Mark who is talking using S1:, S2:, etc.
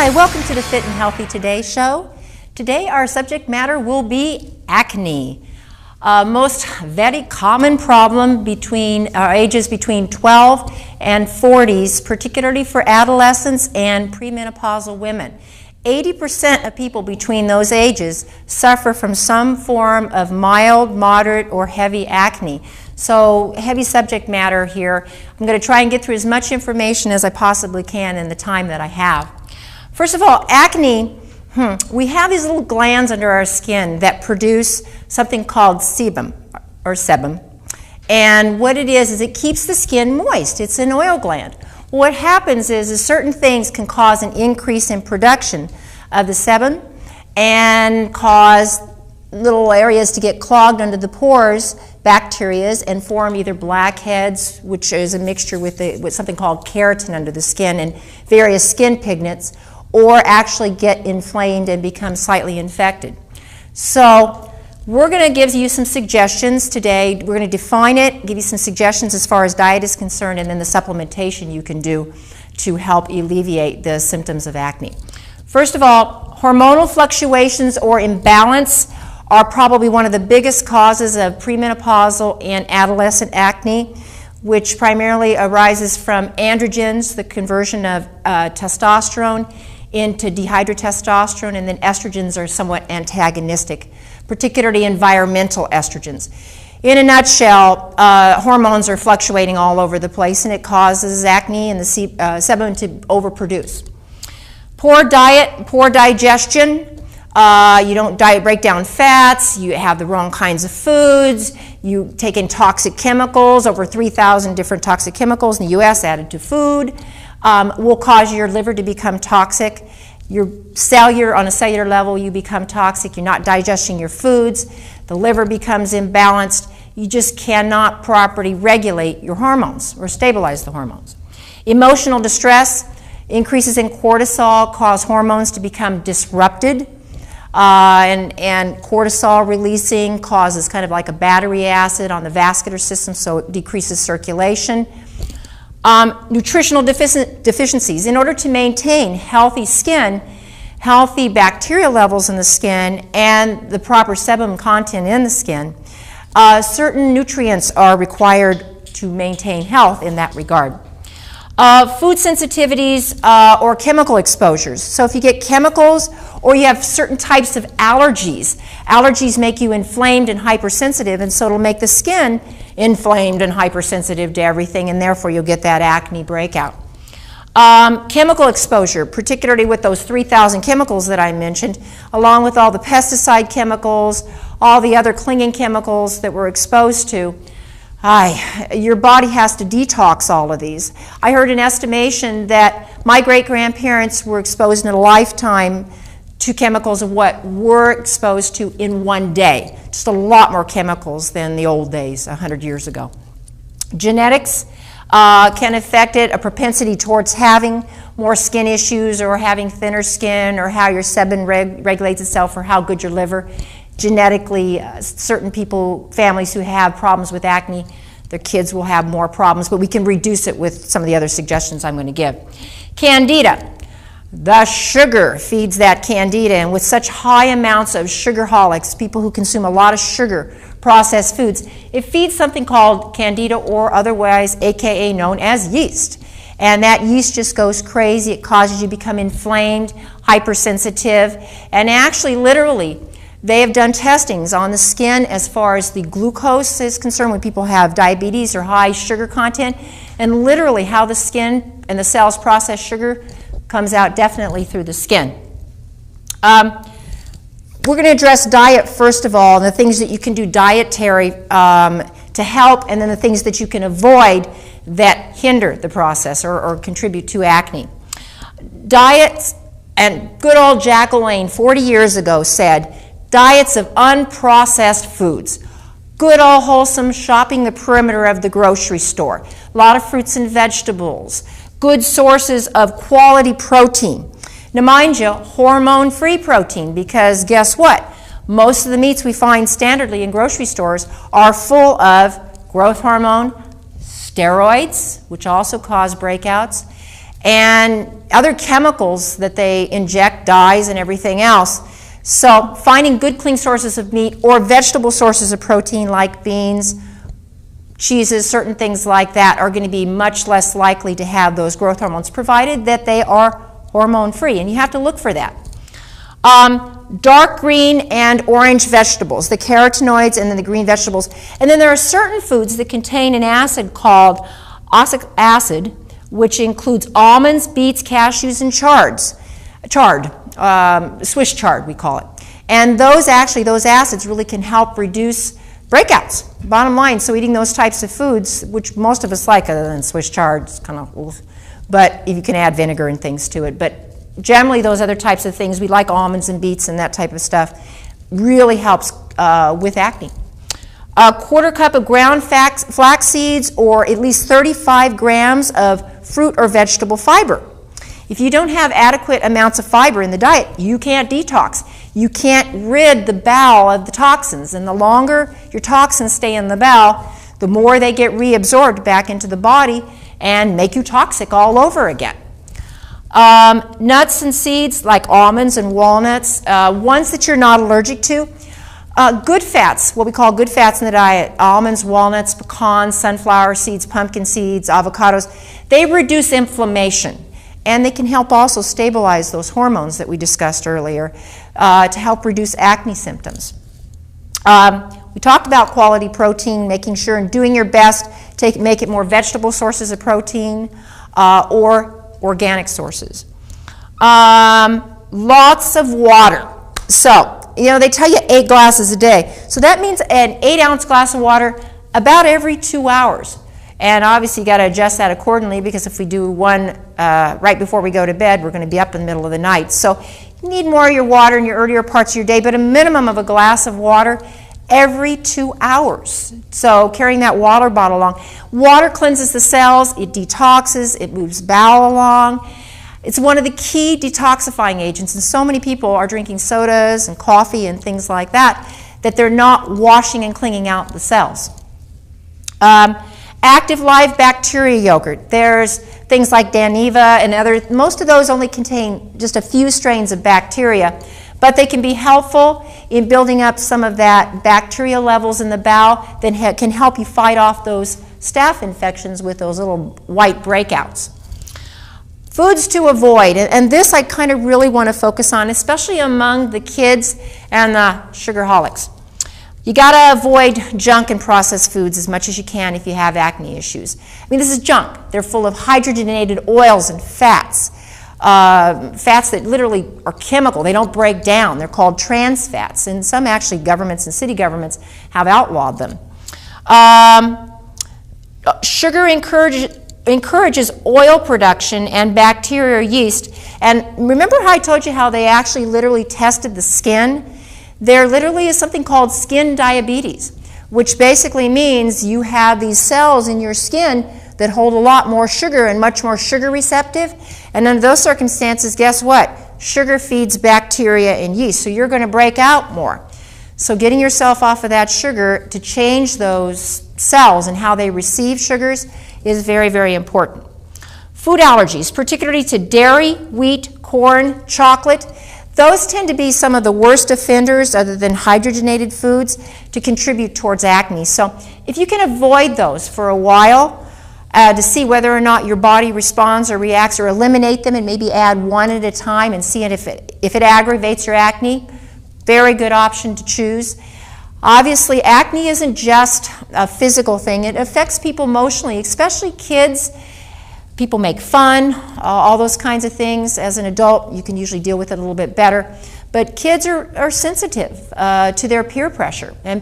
S1: Hi, welcome to the Fit and Healthy Today show. Today our subject matter will be acne. Most very common problem between ages between 12 and 40s, particularly for adolescents and premenopausal women. 80% of people between those ages suffer from some form of mild, moderate, or heavy acne. So heavy subject matter here. I'm going to try and get through as much information as I possibly can in the time that I have. First of all, acne, we have these little glands under our skin that produce something called sebum, or sebum. And what it is it keeps the skin moist. It's an oil gland. What happens is certain things can cause an increase in production of the sebum and cause little areas to get clogged under the pores, bacteria, and form either blackheads, which is a mixture with something called keratin under the skin, and various skin pigments, or actually get inflamed and become slightly infected. So we're going to give you some suggestions today. We're going to define it, give you some suggestions as far as diet is concerned, and then the supplementation you can do to help alleviate the symptoms of acne. First of all, hormonal fluctuations or imbalance are probably one of the biggest causes of premenopausal and adolescent acne, which primarily arises from androgens, the conversion of testosterone into dihydrotestosterone, and then estrogens are somewhat antagonistic, particularly environmental estrogens. In a nutshell, hormones are fluctuating all over the place, and it causes acne and the sebum to overproduce. Poor diet, poor digestion, you don't break down fats, you have the wrong kinds of foods, you take in toxic chemicals, over 3,000 different toxic chemicals in the U.S. added to food, will cause your liver to become toxic. On a cellular level, you become toxic. You're not digesting your foods. The liver becomes imbalanced. You just cannot properly regulate your hormones or stabilize the hormones. Emotional distress, increases in cortisol cause hormones to become disrupted. And cortisol releasing causes kind of like a battery acid on the vascular system, so it decreases circulation. Nutritional deficiencies. In order to maintain healthy skin, healthy bacterial levels in the skin, and the proper sebum content in the skin, certain nutrients are required to maintain health in that regard. Food sensitivities or chemical exposures. So if you get chemicals or you have certain types of allergies, allergies make you inflamed and hypersensitive, and so it'll make the skin inflamed and hypersensitive to everything, and therefore you'll get that acne breakout. Chemical exposure, particularly with those 3,000 chemicals that I mentioned, along with all the pesticide chemicals, all the other clinging chemicals that we're exposed to. Your body has to detox all of these. I heard an estimation that my great-grandparents were exposed in a lifetime to chemicals of what we're exposed to in one day. Just a lot more chemicals than the old days, 100 years ago. Genetics can affect it, a propensity towards having more skin issues or having thinner skin, or how your sebum regulates itself, or how good your liver. Genetically, certain people, families who have problems with acne, their kids will have more problems, but we can reduce it with some of the other suggestions I'm going to give. Candida. The sugar feeds that candida, and with such high amounts of sugarholics, people who consume a lot of sugar, processed foods, it feeds something called candida, or otherwise aka known as yeast. And that yeast just goes crazy. It causes you to become inflamed, hypersensitive, and actually literally they have done testings on the skin as far as the glucose is concerned when people have diabetes or high sugar content, and literally how the skin and the cells process sugar comes out definitely through the skin. We're going to address diet first of all, and the things that you can do dietary to help, and then the things that you can avoid that hinder the process or contribute to acne. Diets, and good old Jack LaLanne 40 years ago said, diets of unprocessed foods. Good old wholesome shopping the perimeter of the grocery store. A lot of fruits and vegetables. Good sources of quality protein. Now mind you, hormone-free protein, because guess what? Most of the meats we find standardly in grocery stores are full of growth hormone, steroids, which also cause breakouts, and other chemicals that they inject, dyes and everything else. So finding good clean sources of meat or vegetable sources of protein like beans, cheeses, certain things like that are going to be much less likely to have those growth hormones, provided that they are hormone-free, and you have to look for that. Dark green and orange vegetables, the carotenoids and then the green vegetables. And then there are certain foods that contain an acid called oxalic acid, which includes almonds, beets, cashews, and Swiss chard we call it. And those acids really can help reduce breakouts, bottom line. So eating those types of foods, which most of us like other than Swiss chard, it's kind of oof, but if you can add vinegar and things to it. But generally those other types of things, we like almonds and beets and that type of stuff, really helps with acne. A quarter cup of ground flax seeds, or at least 35 grams of fruit or vegetable fiber. If you don't have adequate amounts of fiber in the diet, you can't detox. You can't rid the bowel of the toxins, and the longer your toxins stay in the bowel, the more they get reabsorbed back into the body and make you toxic all over again. Nuts and seeds like almonds and walnuts, ones that you're not allergic to. Good fats, what we call good fats in the diet, almonds, walnuts, pecans, sunflower seeds, pumpkin seeds, avocados, they reduce inflammation, and they can help also stabilize those hormones that we discussed earlier to help reduce acne symptoms. We talked about quality protein, making sure and doing your best to make it more vegetable sources of protein or organic sources. Lots of water. So, you know, they tell you 8 glasses a day. So that means an 8-ounce glass of water about every 2 hours. And obviously you got to adjust that accordingly, because if we do one right before we go to bed, we're going to be up in the middle of the night. So you need more of your water in your earlier parts of your day, but a minimum of a glass of water every 2 hours. So carrying that water bottle along. Water cleanses the cells, it detoxes, it moves bowel along. It's one of the key detoxifying agents, and so many people are drinking sodas and coffee and things like that, that they're not washing and cleaning out the cells. Active live bacteria yogurt. There's things like Daniva and others. Most of those only contain just a few strains of bacteria, but they can be helpful in building up some of that bacteria levels in the bowel that can help you fight off those staph infections with those little white breakouts. Foods to avoid, and this I kind of really want to focus on, especially among the kids and the sugarholics. You got to avoid junk and processed foods as much as you can if you have acne issues. I mean, this is junk. They're full of hydrogenated oils and fats. Fats that literally are chemical. They don't break down. They're called trans fats, and some actually governments and city governments have outlawed them. Sugar encourages oil production and bacteria or yeast. And remember how I told you how they actually literally tested the skin? There literally is something called skin diabetes, which basically means you have these cells in your skin that hold a lot more sugar and much more sugar receptive. And under those circumstances, guess what? Sugar feeds bacteria and yeast, so you're going to break out more. So getting yourself off of that sugar to change those cells and how they receive sugars is very, very important. Food allergies, particularly to dairy, wheat, corn, chocolate, those tend to be some of the worst offenders other than hydrogenated foods to contribute towards acne. So if you can avoid those for a while to see whether or not your body responds or reacts, or eliminate them and maybe add one at a time and see if it aggravates your acne, very good option to choose. Obviously, acne isn't just a physical thing. It affects people emotionally, especially kids. People make fun, all those kinds of things. As an adult, you can usually deal with it a little bit better. But kids are sensitive to their peer pressure. And